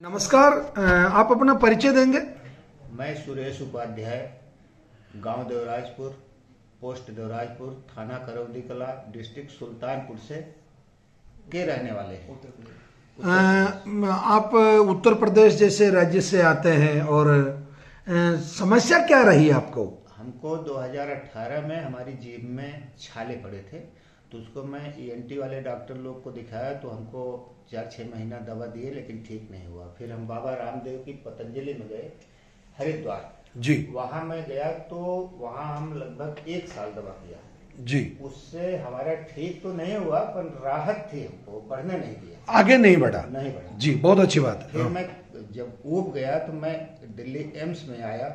नमस्कार, आप अपना परिचय देंगे? मैं सुरेश उपाध्याय, गांव देवराजपुर, पोस्ट देवराजपुर, थाना करौदी कला, डिस्ट्रिक्ट सुल्तानपुर से के रहने वाले हैं। आप उत्तर प्रदेश जैसे राज्य से आते हैं और समस्या क्या रही आपको? हमको 2018 में हमारी जीभ में छाले पड़े थे, तो उसको मैं ENT वाले डॉक्टर लोग को दिखाया तो हमको 4-6 महीना दवा दिए, लेकिन ठीक नहीं हुआ। फिर हम बाबा रामदेव की पतंजलि में गए हरिद्वार जी। वहां मैं गया तो वहां हम लगभग 1 साल दवा किया जी। उससे हमारा ठीक तो नहीं हुआ पर राहत थी, हमको बढ़ने नहीं दिया, आगे नहीं बढ़ा जी। बहुत अच्छी बात है। फिर मैं जब ऊब गया तो मैं दिल्ली एम्स में आया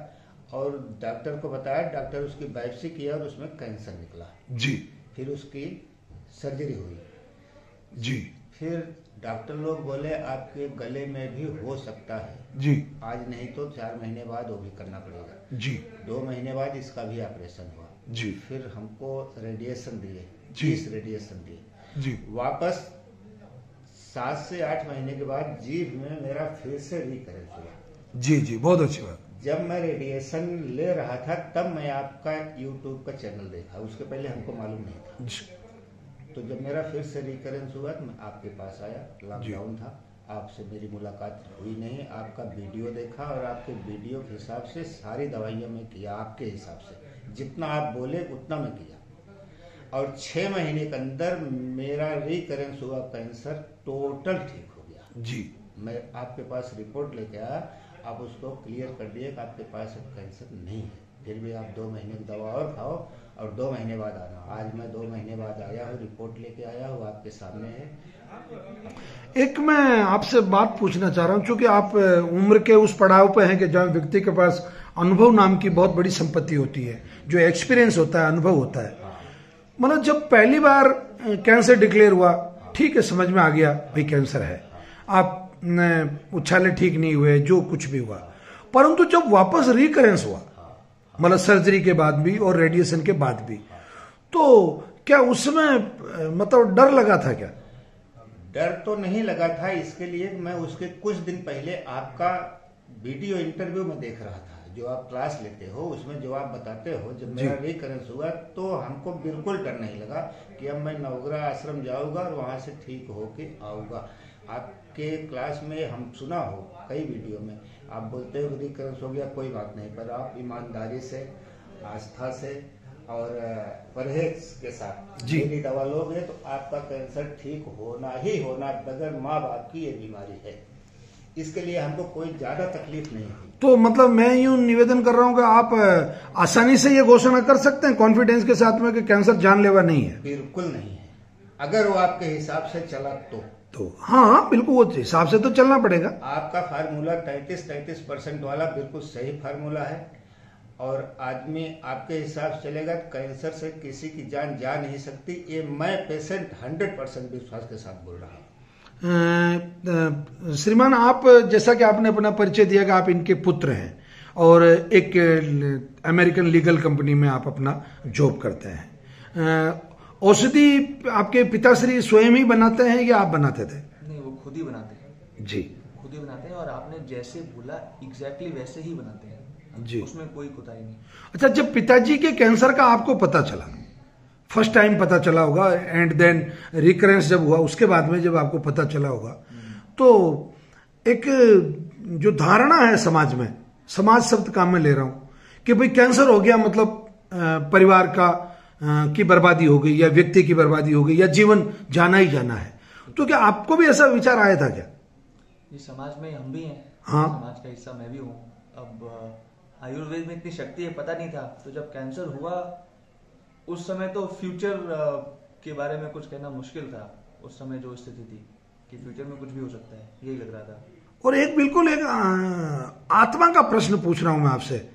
और डॉक्टर को बताया, डॉक्टर उसकी बायोप्सी किया और उसमें कैंसर निकला जी। फिर उसकी सर्जरी हुई जी। फिर डॉक्टर लोग बोले आपके गले में भी हो सकता है जी, आज नहीं तो 4 महीने बाद वो भी करना पड़ेगा जी। 2 महीने बाद इसका भी ऑपरेशन हुआ जी। फिर हमको रेडिएशन दिए, 20 रेडिएशन दिए जी। वापस 7 से 8 महीने के बाद जीभ में मेरा फिर से रिकरेंस हुआ जी जी। बहुत अच्छी बात। जब मैं रेडिएशन ले रहा था तब मैं आपका यूट्यूब का चैनल देखा, उसके पहले हमको मालूम नहीं था। तो जब मेरा फिर से रिकरेंस हुआ तो मैं आपके पास आया, लॉकडाउन था, आपसे मेरी मुलाकात हुई नहीं, आपका वीडियो देखा और आपके वीडियो के हिसाब से सारी दवाइयाँ मैं किया, आपके हिसाब से जितना आप बोले उतना मैं किया और 6 महीने के अंदर मेरा रिकरेंस हुआ, कैंसर टोटल ठीक हो गया जी। मैं आपके पास रिपोर्ट लेके आया, आप उसको क्लियर कर दिए कि आपके पास अब कैंसर नहीं है, फिर भी आप 2 महीने की दवा और खाओ और 2 महीने बाद आना। आज मैं 2 महीने बाद आया हूँ, रिपोर्ट लेके आया हूँ, आपके सामने है। एक मैं आपसे बात पूछना चाह रहा हूँ, क्योंकि आप उम्र के उस पड़ाव पे हैं कि जहाँ व्यक्ति के पास अनुभव नाम की बहुत बड़ी संपत्ति होती है, जो एक्सपीरियंस होता है, अनुभव होता है। मतलब जब पहली बार कैंसर डिक्लेयर हुआ, ठीक है, समझ में आ गया भाई कैंसर है, आप उछाले ठीक नहीं हुए, जो कुछ भी हुआ, परंतु जब वापस रिकरेंस हुआ, मतलब सर्जरी के बाद भी और रेडिएशन के बाद भी, तो क्या उसमें मतलब डर लगा था? क्या डर तो नहीं लगा था, इसके लिए मैं उसके कुछ दिन पहले आपका वीडियो इंटरव्यू में देख रहा था, जो आप क्लास लेते हो उसमें जो आप बताते हो। जब मेरा रिकरेंस हुआ तो हमको बिल्कुल डर नहीं लगा कि अब मैं नवग्रह आश्रम जाऊंगा और वहां से ठीक होके आऊंगा। आपके क्लास में हम सुना हो कई वीडियो में आप बोलते हो रिकरेंस हो गया, कोई बात नहीं, पर आप ईमानदारी से, आस्था से और परहेज के साथ डेली दवा लोगे तो आपका कैंसर ठीक होना ही होना, बगैर माँ बाप की ये बीमारी है, इसके लिए हमको कोई ज्यादा तकलीफ नहीं हुई। तो मतलब मैं यूं निवेदन कर रहा हूँ कि आप आसानी से ये घोषणा कर सकते हैं कॉन्फिडेंस के साथ में कि कैंसर जानलेवा नहीं है? बिल्कुल नहीं है, अगर वो आपके हिसाब से चला तो हाँ बिल्कुल, वो हिसाब से तो चलना पड़ेगा। आपका फार्मूला 33% वाला बिल्कुल सही फार्मूला है और आदमी आपके हिसाब से चलेगा, कैंसर से किसी की जान जा नहीं सकती, ये मैं पेशेंट 100% विश्वास के साथ बोल रहा हूँ। श्रीमान, आप जैसा कि आपने अपना परिचय दिया कि आप इनके पुत्र हैं और एक अमेरिकन लीगल कंपनी में आप अपना जॉब करते हैं, औषधि आपके पिताश्री स्वयं ही बनाते हैं या आप बनाते थे? नहीं, वो खुद ही बनाते हैं जी, खुद ही बनाते हैं और आपने जैसे बोला एग्जैक्टली वैसे ही बनाते हैं जी, उसमें कोई कोताही नहीं। अच्छा, जब पिताजी के कैंसर का आपको पता चला, फर्स्ट टाइम पता चला होगा एंड देन रिकरेंस जब हुआ उसके बाद में जब आपको पता चला होगा, तो एक जो धारणा है समाज में, समाज शब्द काम में ले रहा हूं कि भाई कैंसर हो गया मतलब परिवार का की बर्बादी हो गई या व्यक्ति की बर्बादी हो गई या जीवन जाना ही जाना है, तो क्या आपको भी ऐसा विचार आया था क्या? ये समाज में हम भी हैं, हाँ, समाज का हिस्सा मैं भी हूँ। अब आयुर्वेद में इतनी शक्ति है पता नहीं था, तो जब कैंसर हुआ उस समय तो फ्यूचर के बारे में कुछ कहना मुश्किल था, उस समय जो स्थिति थी कि फ्यूचर में कुछ भी हो सकता है, यही लग रहा था। और एक बिल्कुल एक आत्मा का प्रश्न पूछ रहा हूं मैं आपसे,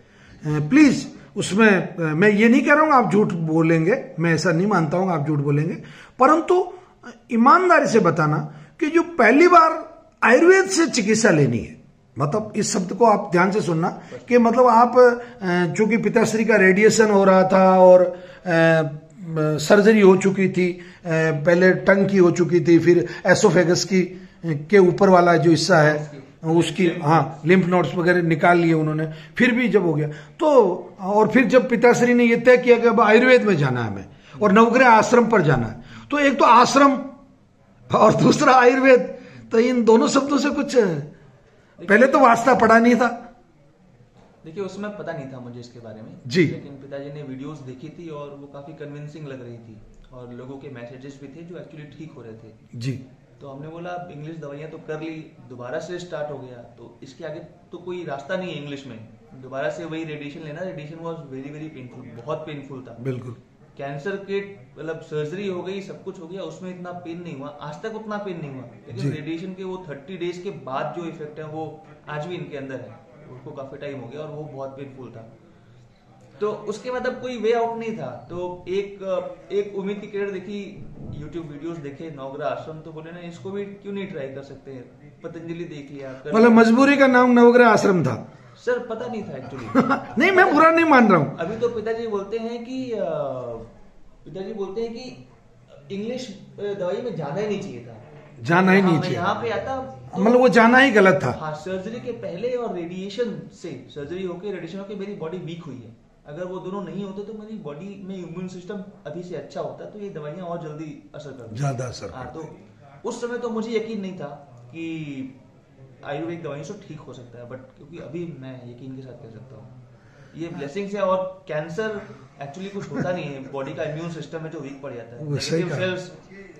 प्लीज, उसमें मैं ये नहीं कह रहा हूं आप झूठ बोलेंगे, मैं ऐसा नहीं मानता हूं आप झूठ बोलेंगे, परंतु ईमानदारी से बताना कि जो पहली बार आयुर्वेद से चिकित्सा लेनी है, मतलब इस शब्द को आप ध्यान से सुनना कि मतलब आप चूंकि पिताश्री का रेडिएशन हो रहा था और सर्जरी हो चुकी थी, पहले टंग की हो चुकी थी, फिर एसोफेगस की के ऊपर वाला जो हिस्सा है उसकी हाँ लिम्फ नोड्स वगैरह निकाल लिए उन्होंने, फिर भी जब हो गया तो, और फिर जब पिताश्री ने ये तय किया कि अब आयुर्वेद में जाना है हमें और नवग्रह आश्रम पर जाना है, तो एक तो आश्रम और दूसरा आयुर्वेद, तो इन दोनों शब्दों से कुछ पहले तो वास्ता पड़ा नहीं था। देखिए उसमें पता नहीं था मुझे इसके बारे में जी, लेकिन पिताजी ने वीडियोस देखी थी और वो काफी कन्विंसिंग लग रही थी और लोगों के मैसेजेस भी थे जो एक्चुअली ठीक हो रहे थे जी। तो हमने बोला इंग्लिश दवाइयां तो कर ली, दोबारा से स्टार्ट हो गया तो इसके आगे तो कोई रास्ता नहीं है इंग्लिश में, दोबारा से वही रेडिएशन लेना। Radiation was very very painful, बहुत पेनफुल था। बिल्कुल कैंसर के मतलब सर्जरी हो गई, सब कुछ हो गया, उसमें इतना पेन नहीं हुआ, आज तक उतना पेन नहीं हुआ, लेकिन रेडिएशन के वो 30 डेज के बाद जो इफेक्ट है वो आज भी इनके अंदर है, उनको काफी टाइम हो गया और वो बहुत पेनफुल था। तो उसके बाद अब कोई वे आउट नहीं था, तो एक उम्मीद की किरण देखी, यूट्यूब वीडियोस देखे नवग्रह आश्रम, तो बोले ना इसको भी क्यों नहीं ट्राई कर सकते हैं, पतंजलि देख लिया। मतलब मजबूरी का नाम नवग्रह आश्रम था सर, पता नहीं था एक्चुअली। नहीं मैं बुरा नहीं मान रहा हूँ। अभी तो पिताजी बोलते हैं कि इंग्लिश दवाई में जाना ही नहीं चाहिए था, जाना ही नहीं चाहिए, यहाँ पे आता तो मतलब वो जाना ही गलत था। हाँ, सर्जरी के पहले और रेडिएशन से, सर्जरी होके रेडिएशन होके मेरी बॉडी वीक हुई है, अगर वो दोनों नहीं होते तो मेरी बॉडी में इम्यून सिस्टम अभी से अच्छा होता, तो ये दवाइयां और जल्दी असर करती, ज्यादा असर। हाँ, तो उस समय तो मुझे यकीन नहीं था कि आयुर्वेदिक दवाइयों से ठीक हो सकता है, बट क्योंकि अभी मैं यकीन के साथ कह सकता हूँ ये ब्लेसिंग्स है। और कैंसर एक्चुअली कुछ होता नहीं है, बॉडी का इम्यून सिस्टम है जो वीक पड़ जाता है, नेगेटिव सेल्स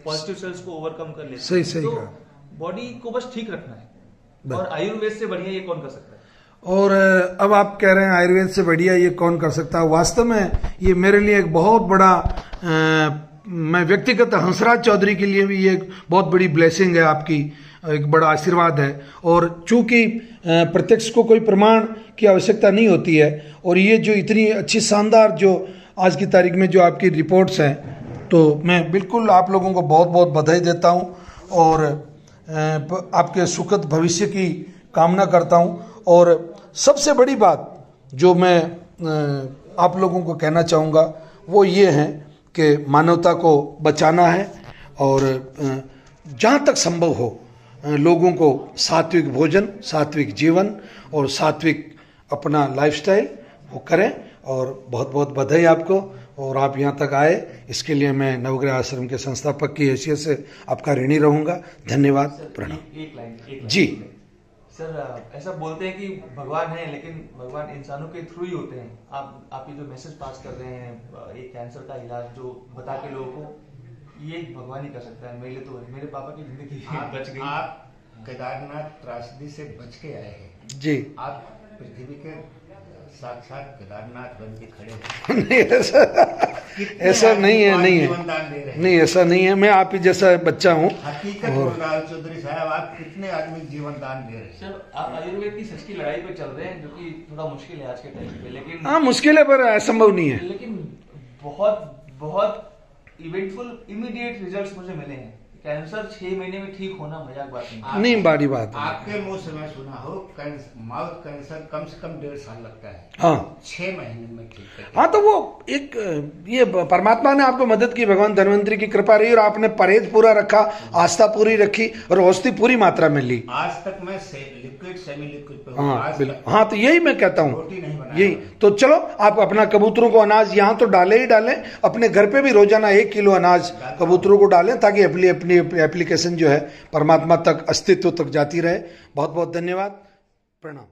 पॉजिटिव सेल्स को ओवरकम कर लेते हैं। सही तो कहा। बॉडी को बस ठीक रखना है, और आयुर्वेद से बढ़िया ये कौन कर सकता है। और अब आप कह रहे हैं आयुर्वेद से बढ़िया ये कौन कर सकता है, वास्तव में ये मेरे लिए एक बहुत बड़ा मैं व्यक्तिगत हंसराज चौधरी के लिए भी ये एक बहुत बड़ी ब्लेसिंग है, आपकी एक बड़ा आशीर्वाद है। और चूंकि प्रत्यक्ष को कोई प्रमाण की आवश्यकता नहीं होती है, और ये जो इतनी अच्छी शानदार जो आज की तारीख में जो आपकी रिपोर्ट्स हैं, तो मैं बिल्कुल आप लोगों को बहुत बहुत बधाई देता हूं और आपके सुखद भविष्य की कामना करता हूं। और सबसे बड़ी बात जो मैं आप लोगों को कहना चाहूँगा वो ये है कि मानवता को बचाना है, और जहाँ तक संभव हो लोगों को सात्विक भोजन, सात्विक जीवन और सात्विक अपना लाइफस्टाइल वो करें। और बहुत बहुत बधाई आपको, और आप यहाँ तक आए इसके लिए मैं नवग्रह आश्रम के संस्थापक की हैसियत से आपका ऋणी रहूँगा। धन्यवाद, प्रणाम। एक लाइन जी सर, ऐसा बोलते हैं कि भगवान है, लेकिन भगवान इंसानों के थ्रू ही होते हैं। आप ये जो मैसेज पास कर रहे हैं, एक कैंसर का इलाज जो बता के लोगों को, ये भगवान ही कर सकता है। मेरे पापा की जिंदगी बच गई। आप केदारनाथ त्रासदी से बच के आए हैं जी, आप पृथ्वी के साक्षात केदारनाथ बन के खड़े हैं। नहीं ऐसा नहीं है, नहीं ऐसा नहीं है, मैं आप ही जैसा बच्चा हूँ। हकीकत बोल रहा हूँ चौधरी साहब, आप कितने आदमी जीवन दान दे रहे हैं। सर, आप आयुर्वेद की सच की लड़ाई पे चल रहे हैं, जो कि थोड़ा मुश्किल है आज के टाइम पे, लेकिन हाँ मुश्किल है पर असंभव नहीं है। लेकिन बहुत बहुत इवेंटफुल इमीडिएट रिजल्ट्स मुझे मिले हैं। कैंसर 6 महीने में ठीक होना मजाक बात नहीं, बड़ी बात है। आपके मुंह से मैं सुना हो माउथ कैंसर कम से कम 1.5 साल लगता है, हाँ 6 महीने में ठीक है। हाँ, तो वो एक ये परमात्मा ने आपको मदद की, भगवान धन्वंतरी की कृपा रही, और आपने परहेज पूरा रखा, आस्था पूरी रखी और औषधि पूरी मात्रा में ली। आज तक मैं लिक्विड सेमी लिक्विड पे हाँ हाँ, तो यही मैं कहता हूँ, रोटी नहीं बनाया। यही तो चलो आप अपना कबूतरों को अनाज यहाँ तो डाले ही डालें, अपने घर पे भी रोजाना 1 किलो अनाज कबूतरों को डालें, ताकि अपनी एप्लीकेशन जो है परमात्मा तक, अस्तित्व तक जाती रहे। बहुत बहुत धन्यवाद, प्रणाम।